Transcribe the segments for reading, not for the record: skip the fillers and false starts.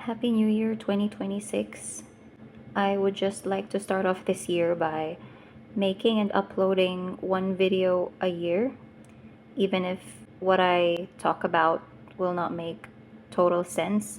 Happy New Year 2026. I would just like to start off this year by making and uploading one video a year, even if what I talk about will not make total sense.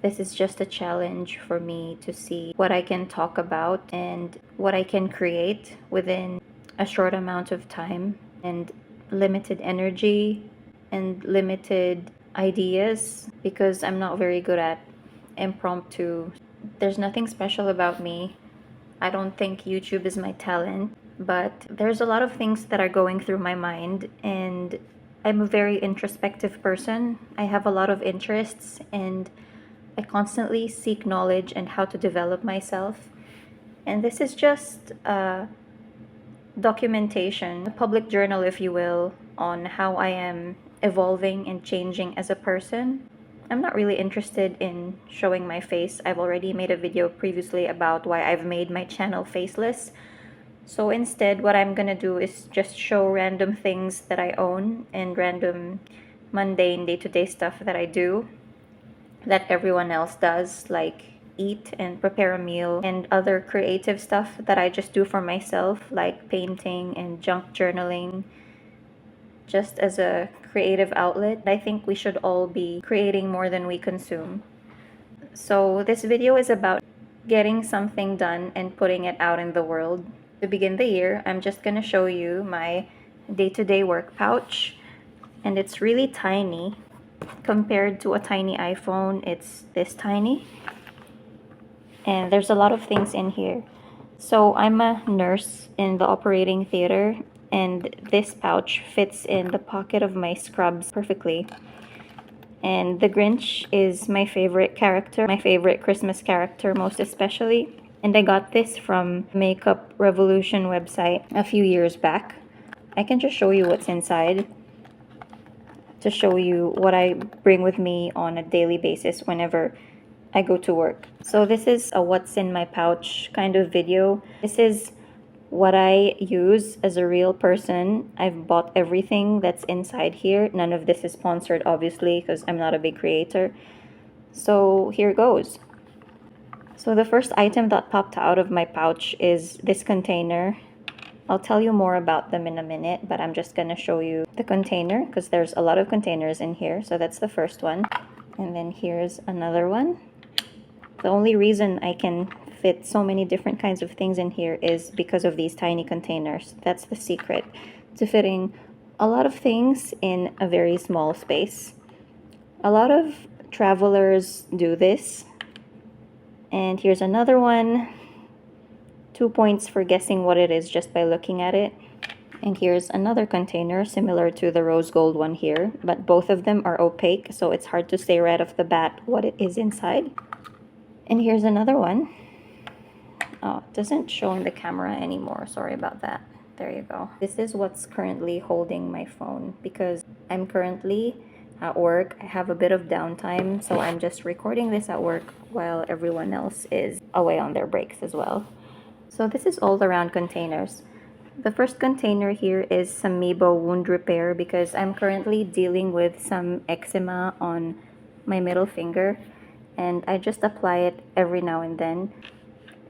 This is just a challenge for me to see what I can talk about and what I can create within a short amount of time and limited energy and limited ideas because I'm not very good at impromptu. There's nothing special about me. I don't think YouTube is my talent, but there's a lot of things that are going through my mind, and I'm a very introspective person. I have a lot of interests, and I constantly seek knowledge and how to develop myself. And this is just documentation, a public journal, if you will, on how I am evolving and changing as a person. I'm not really interested in showing my face. I've already made a video previously about why I've made my channel faceless. So instead, what I'm gonna do is just show random things that I own and random mundane day-to-day stuff that I do that everyone else does, like eat and prepare a meal, and other creative stuff that I just do for myself, like painting and junk journaling, just as a creative outlet. I think we should all be creating more than we consume. So this video is about getting something done and putting it out in the world. To begin the year, I'm just gonna show you my day-to-day work pouch, and it's really tiny. Compared to a tiny iPhone, it's this tiny. And there's a lot of things in here. So I'm a nurse in the operating theater, and this pouch fits in the pocket of my scrubs perfectly. And the Grinch is my favorite character, my favorite Christmas character most especially. And I got this from Makeup Revolution website a few years back. I can just show you what's inside to show you what I bring with me on a daily basis whenever I go to work. So this is a what's in my pouch kind of video. This is what I use as a real person. I've bought everything that's inside here. None of this is sponsored, obviously, because I'm not a big creator. So here goes. So the first item that popped out of my pouch is this container. I'll tell you more about them in a minute, but I'm just gonna show you the container because there's a lot of containers in here. So that's the first one. And then here's another one. The only reason I can fit so many different kinds of things in here is because of these tiny containers. That's the secret to fitting a lot of things in a very small space. A lot of travelers do this. And here's another one. 2 points for guessing what it is just by looking at it. And here's another container similar to the rose gold one here, but both of them are opaque, so it's hard to say right off the bat what it is inside. And here's another one. Oh, it doesn't show in the camera anymore. Sorry about that. There you go. This is what's currently holding my phone because I'm currently at work. I have a bit of downtime, so I'm just recording this at work while everyone else is away on their breaks as well. So this is all around containers. The first container here is some Mibo wound repair because I'm currently dealing with some eczema on my middle finger, and I just apply it every now and then.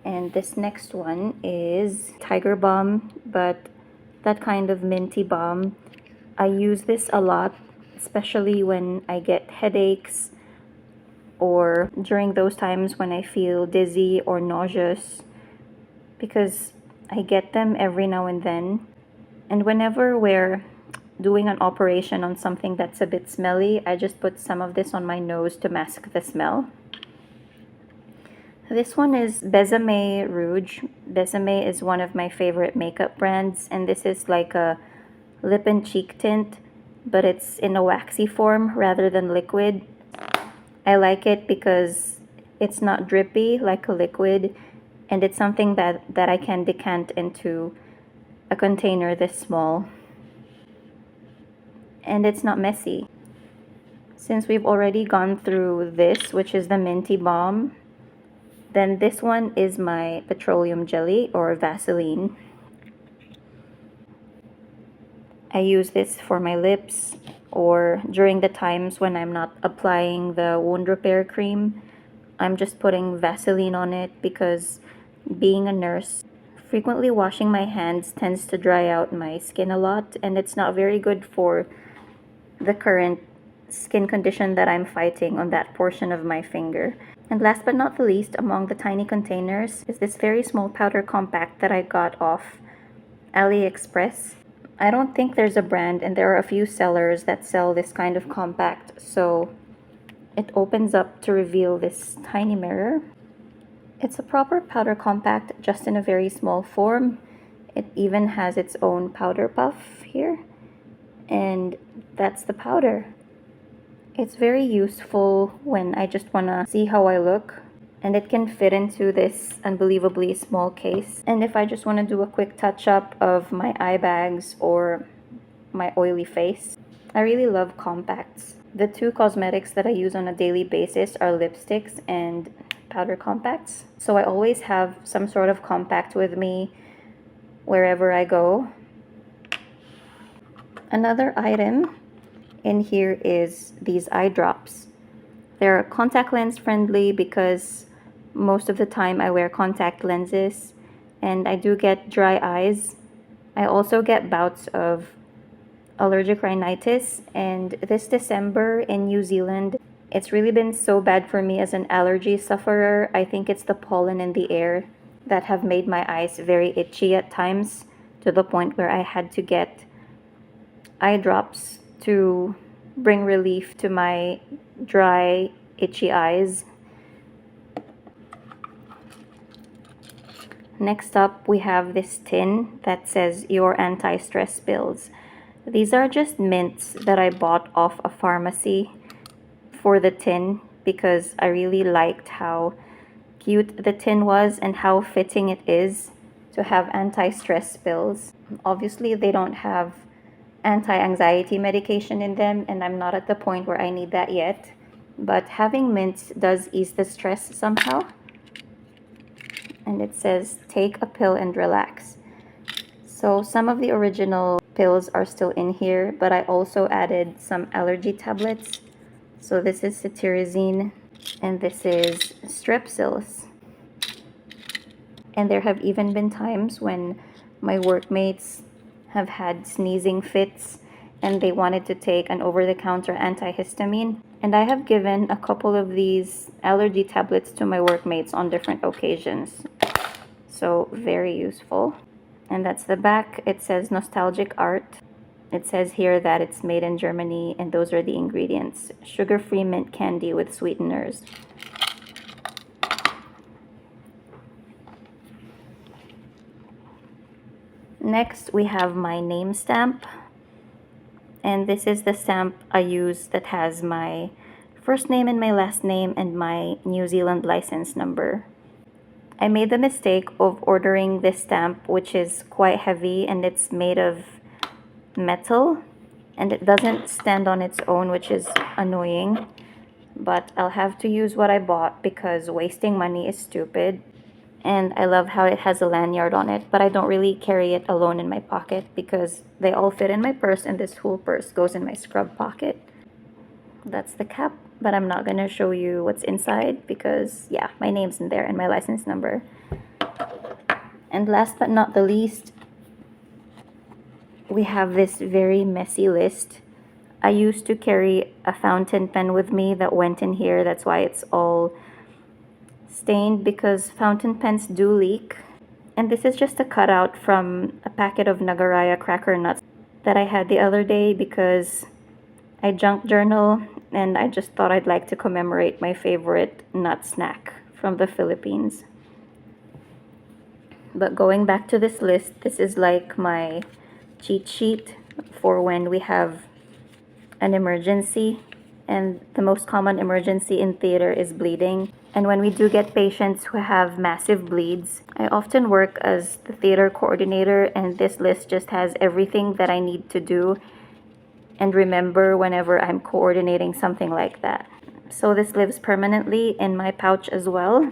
And this next one is Tiger Balm, but that kind of minty balm. I use this a lot, especially when I get headaches or during those times when I feel dizzy or nauseous, because I get them every now and then. And whenever we're doing an operation on something that's a bit smelly, I just put some of this on my nose to mask the smell. This one is Besame Rouge. Besame is one of my favorite makeup brands, and this is like a lip and cheek tint, but it's in a waxy form rather than liquid. I like it because it's not drippy like a liquid, and it's something that I can decant into a container this small. And it's not messy. Since we've already gone through this, which is the minty balm, then this one is my petroleum jelly or Vaseline. I use this for my lips or during the times when I'm not applying the wound repair cream. I'm just putting Vaseline on it because being a nurse, frequently washing my hands tends to dry out my skin a lot, and it's not very good for the current skin condition that I'm fighting on that portion of my finger. And last but not the least, among the tiny containers is this very small powder compact that I got off AliExpress. I don't think there's a brand, and there are a few sellers that sell this kind of compact, so it opens up to reveal this tiny mirror. It's a proper powder compact, just in a very small form. It even has its own powder puff here, and that's the powder. It's very useful when I just want to see how I look, and it can fit into this unbelievably small case. And if I just want to do a quick touch up of my eye bags or my oily face, I really love compacts. The two cosmetics that I use on a daily basis are lipsticks and powder compacts. So I always have some sort of compact with me wherever I go. Another item in here is these eye drops. They're contact lens friendly because most of the time I wear contact lenses and I do get dry eyes. I also get bouts of allergic rhinitis, and this December in New Zealand, it's really been so bad for me as an allergy sufferer. I think it's the pollen in the air that have made my eyes very itchy at times, to the point where I had to get eye drops to bring relief to my dry, itchy eyes. Next up, we have this tin that says your anti-stress pills. These are just mints that I bought off a pharmacy for the tin because I really liked how cute the tin was and how fitting it is to have anti-stress pills. Obviously, they don't have anti-anxiety medication in them, and I'm not at the point where I need that yet, but having mints does ease the stress somehow. And it says take a pill and relax. So some of the original pills are still in here, but I also added some allergy tablets. So this is cetirizine and this is strepsils. And there have even been times when my workmates have had sneezing fits and they wanted to take an over-the-counter antihistamine. And I have given a couple of these allergy tablets to my workmates on different occasions. So very useful. And that's the back. It says nostalgic art. It says here that it's made in Germany, and those are the ingredients. Sugar-free mint candy with sweeteners. Next, we have my name stamp. And this is the stamp I use that has my first name and my last name and my New Zealand license number. I made the mistake of ordering this stamp, which is quite heavy and it's made of metal and it doesn't stand on its own, which is annoying. But I'll have to use what I bought because wasting money is stupid. And I love how it has a lanyard on it, but I don't really carry it alone in my pocket because they all fit in my purse, and this whole purse goes in my scrub pocket. That's the cap, but I'm not gonna show you what's inside because yeah, my name's in there and my license number. And last but not the least, we have this very messy list. I used to carry a fountain pen with me that went in here. That's why it's all stained, because fountain pens do leak. And this is just a cutout from a packet of Nagaraya cracker nuts that I had the other day because I junk journal and I just thought I'd like to commemorate my favorite nut snack from the Philippines. But going back to this list, this is like my cheat sheet for when we have an emergency. And the most common emergency in theater is bleeding. And when we do get patients who have massive bleeds, I often work as the theater coordinator, and this list just has everything that I need to do and remember whenever I'm coordinating something like that. So this lives permanently in my pouch as well.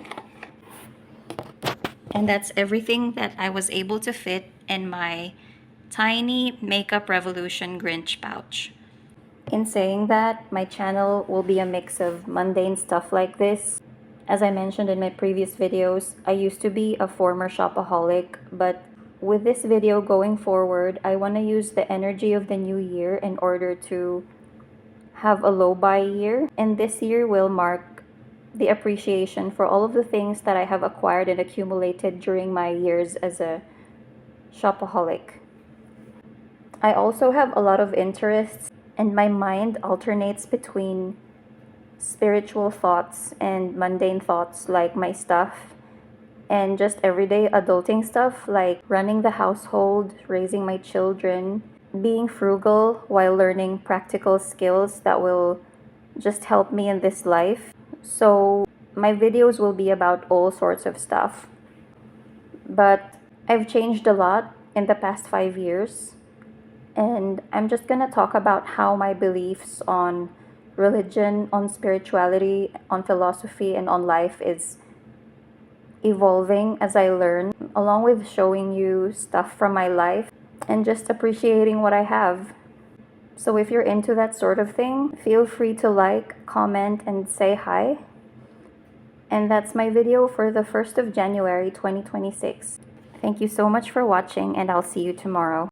And that's everything that I was able to fit in my tiny Makeup Revolution Grinch pouch. In saying that, my channel will be a mix of mundane stuff like this, As I mentioned in my previous videos, I used to be a former shopaholic, but with this video going forward, I want to use the energy of the new year in order to have a low buy year. And this year will mark the appreciation for all of the things that I have acquired and accumulated during my years as a shopaholic. I also have a lot of interests, and my mind alternates between spiritual thoughts and mundane thoughts like my stuff, and just everyday adulting stuff like running the household, raising my children, being frugal while learning practical skills that will just help me in this life. So, my videos will be about all sorts of stuff. But I've changed a lot in the past 5 years, and I'm just gonna talk about how my beliefs on religion, on spirituality, on philosophy, and on life is evolving as I learn, along with showing you stuff from my life and just appreciating what I have. So if you're into that sort of thing, feel free to like, comment, and say hi. And that's my video for the 1st of January 2026. Thank you so much for watching, and I'll see you tomorrow.